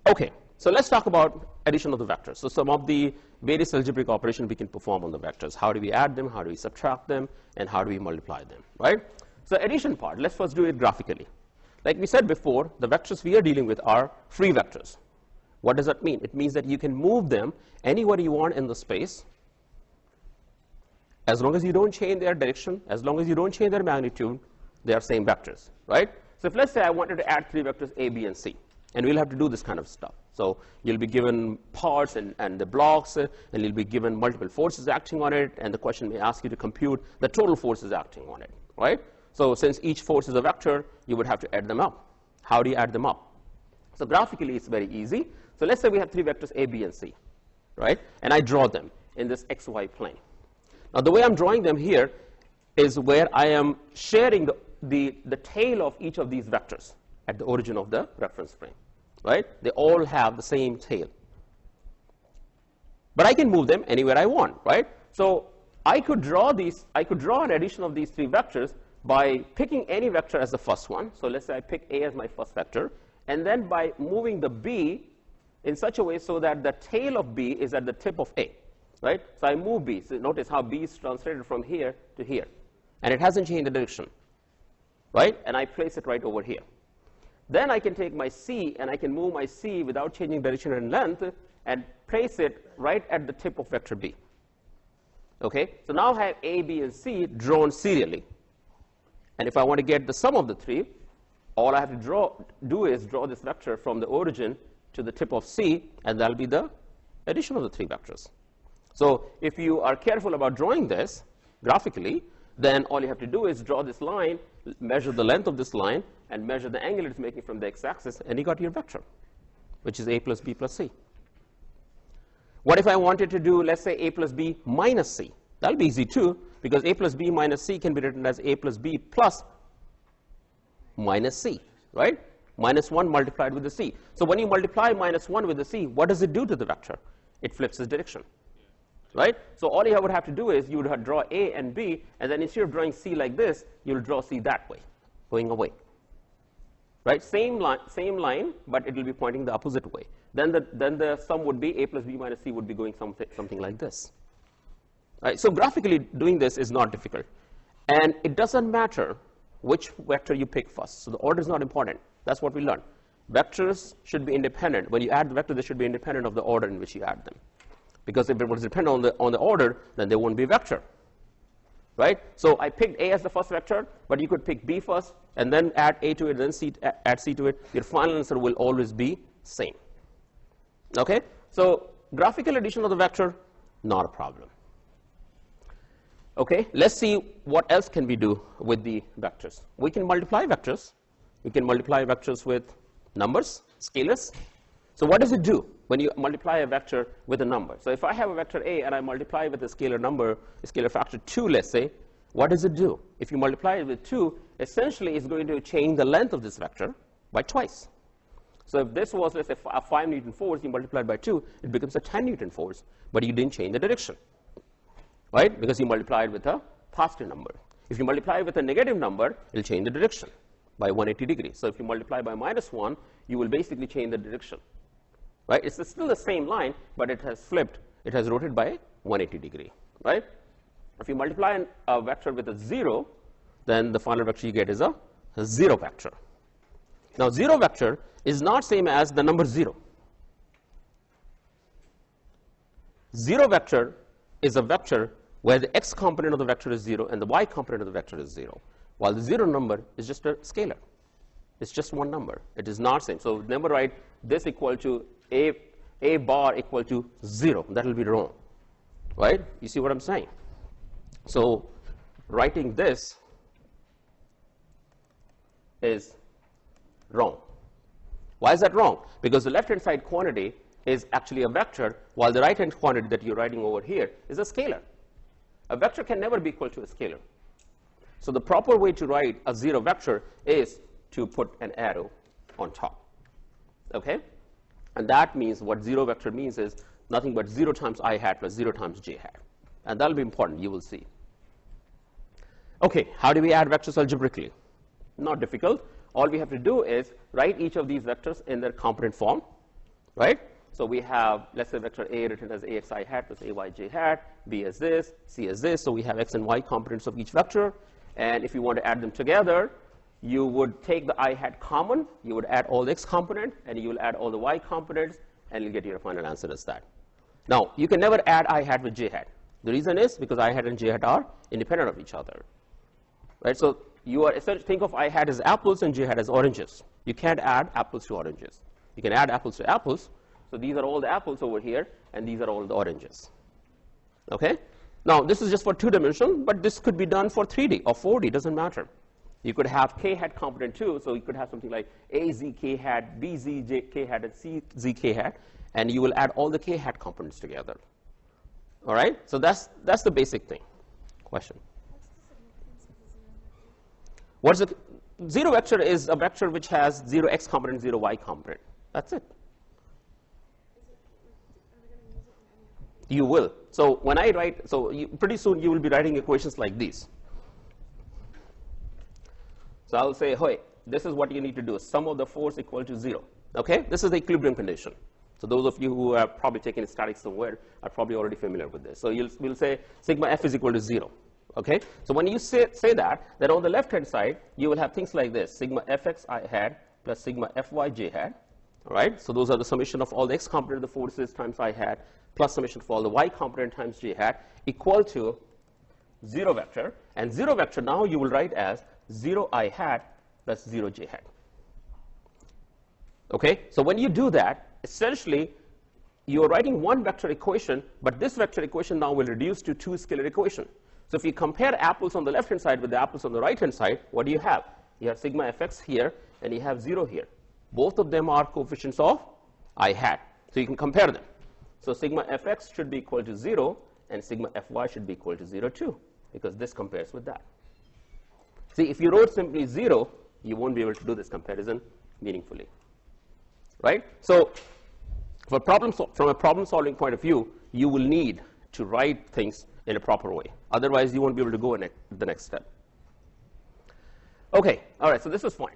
Okay, so let's talk about addition of the vectors. So some of the various algebraic operations we can perform on the vectors. How do we add them? How do we subtract them? And how do we multiply them, right? So addition part, let's first do it graphically. Like we said before, the vectors we are dealing with are free vectors. What does that mean? It means that you can move them anywhere you want in the space, as long as you don't change their direction, as long as you don't change their magnitude, they are same vectors, right? So if let's say I wanted to add three vectors A, B, and C, and we'll have to do this kind of stuff. So you'll be given parts and the blocks, and you'll be given multiple forces acting on it, and the question may ask you to compute the total forces acting on it, right? So since each force is a vector, you would have to add them up. How do you add them up? So graphically, it's very easy. So let's say we have three vectors A, B, and C, right? And I draw them in this XY plane. Now, the way I'm drawing them here is where I am sharing the tail of each of these vectors at the origin of the reference frame, right? They all have the same tail. But I can move them anywhere I want, right? So I could draw an addition of these three vectors by picking any vector as the first one. So let's say I pick A as my first vector, and then by moving the B in such a way so that the tail of B is at the tip of A, right? So I move B. So notice how B is translated from here to here, and it hasn't changed the direction, right? And I place it right over here. Then I can take my C, and I can move my C without changing direction and length, and place it right at the tip of vector B. Okay? So now I have A, B, and C drawn serially. And if I want to get the sum of the three, all I have to do is draw this vector from the origin to the tip of C, and that'll be the addition of the three vectors. So if you are careful about drawing this graphically, then all you have to do is draw this line, measure the length of this line, and measure the angle it's making from the x-axis, and you got your vector, which is A plus B plus C. What if I wanted to do, let's say, A plus B minus C? That'll be easy too, because A plus B minus C can be written as A plus B plus minus C, right? Minus 1 multiplied with the C. So when you multiply minus 1 with the C, what does it do to the vector? It flips its direction, right? So all you would have to do is you would draw A and B, and then instead of drawing C like this, you'll draw C that way, going away, right? Same line, but it will be pointing the opposite way. Then the sum would be A plus B minus C would be going something like this. Right? So graphically doing this is not difficult, and it doesn't matter which vector you pick first. So the order is not important. That's what we learned. Vectors should be independent. When you add the vector, they should be independent of the order in which you add them. Because if it was dependent on the order, then they won't be a vector, right? So I picked A as the first vector, but you could pick B first, and then add A to it, then add C to it. Your final answer will always be same. Okay? So graphical addition of the vector, not a problem. Okay, let's see what else can we do with the vectors. We can multiply vectors. We can multiply vectors with numbers, scalars. So what does it do when you multiply a vector with a number? So if I have a vector A and I multiply with a scalar number, a scalar factor 2, let's say, what does it do? If you multiply it with 2, essentially it's going to change the length of this vector by twice. So if this was, let's say, a 5 Newton force, you multiply it by 2, it becomes a 10 Newton force, but you didn't change the direction, right? Because you multiplied with a positive number. If you multiply with a negative number, it'll change the direction by 180 degrees. So if you multiply by minus 1, you will basically change the direction, right? It's still the same line, but it has flipped. It has rotated by 180 degree, right? If you multiply a vector with a 0, then the final vector you get is a 0 vector. Now, 0 vector is not same as the number 0. 0 vector is a vector where the x component of the vector is 0 and the y component of the vector is 0, while the 0 number is just a scalar. It's just one number. It is not same. So never write this equal to a bar equal to 0. That will be wrong, right? You see what I'm saying? So writing this is wrong. Why is that wrong? Because the left-hand side quantity is actually a vector, while the right-hand quantity that you're writing over here is a scalar. A vector can never be equal to a scalar. So the proper way to write a 0 vector is to put an arrow on top, okay? And that means what 0 vector means is nothing but 0 times I hat plus 0 times j hat. And that'll be important, you will see. Okay, how do we add vectors algebraically? Not difficult. All we have to do is write each of these vectors in their component form, right? So we have, let's say, vector A written as axi hat plus ayj hat, B as this, C as this. So we have x and y components of each vector. And if you want to add them together, you would take the I hat common, you would add all the x component, and you will add all the y components, and you'll get your final answer as that. Now, you can never add I hat with j hat. The reason is because I hat and j hat are independent of each other, right? So you are essentially, think of I hat as apples and j hat as oranges. You can't add apples to oranges. You can add apples to apples. So these are all the apples over here, and these are all the oranges. Okay? Now, this is just for 2-dimensional, but this could be done for 3D or 4D, doesn't matter. You could have k hat component too, so you could have something like a z k hat, b z j k hat, and c z k hat, and you will add all the k hat components together. All right? So that's the basic thing. Question? What's the zero vector is a vector which has 0 x component, 0 y component. That's it. You will. So when I write, so pretty soon you will be writing equations like these. So I'll say, hey, this is what you need to do. Sum of the force equal to 0. Okay? This is the equilibrium condition. So those of you who have probably taken statics somewhere are probably already familiar with this. So we'll say sigma f is equal to 0. Okay? So when you say that, then on the left-hand side, you will have things like this. Sigma fx I hat plus sigma fy j hat. All right? So those are the summation of all the x component of the forces times I hat plus summation of all the y component times j hat equal to 0 vector. And 0 vector now you will write as 0 I hat plus 0 j hat. Okay? So when you do that, essentially, you are writing one vector equation, but this vector equation now will reduce to 2 scalar equation. So if you compare apples on the left-hand side with the apples on the right-hand side, what do you have? You have sigma fx here, and you have 0 here. Both of them are coefficients of I hat. So you can compare them. So sigma fx should be equal to 0, and sigma fy should be equal to 0 too, because this compares with that. See, if you wrote simply 0, you won't be able to do this comparison meaningfully, right? So from a problem-solving point of view, you will need to write things in a proper way. Otherwise, you won't be able to go in the next step. Okay, all right, so this is fine.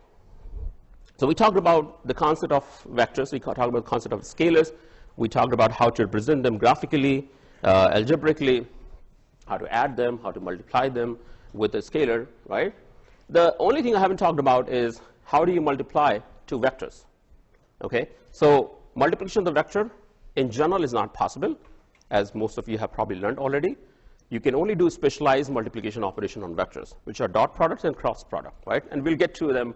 So we talked about the concept of vectors. We talked about the concept of scalars. We talked about how to represent them graphically, algebraically, how to add them, how to multiply them with a scalar, right? The only thing I haven't talked about is how do you multiply two vectors, okay? So multiplication of the vector in general is not possible, as most of you have probably learned already. You can only do specialized multiplication operation on vectors, which are dot products and cross product, right? And we'll get to them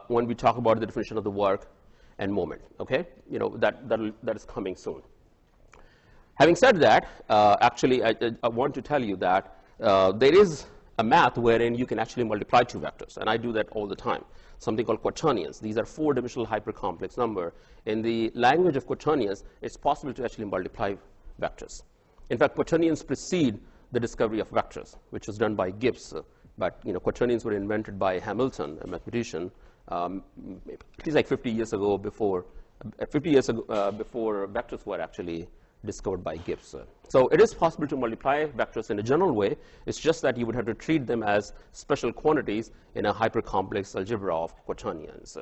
when we talk about the definition of the work and moment, okay? You know, that is coming soon. Having said that, actually, I want to tell you that there is a math wherein you can actually multiply two vectors, and I do that all the time, something called quaternions. These are 4-dimensional hypercomplex number. In the language of quaternions, it's possible to actually multiply vectors. In fact, quaternions precede the discovery of vectors, which was done by Gibbs, but you know, quaternions were invented by Hamilton, a mathematician, at least like 50 years ago before vectors were actually discovered by Gibbs. So it is possible to multiply vectors in a general way. It's just that you would have to treat them as special quantities in a hypercomplex algebra of quaternions.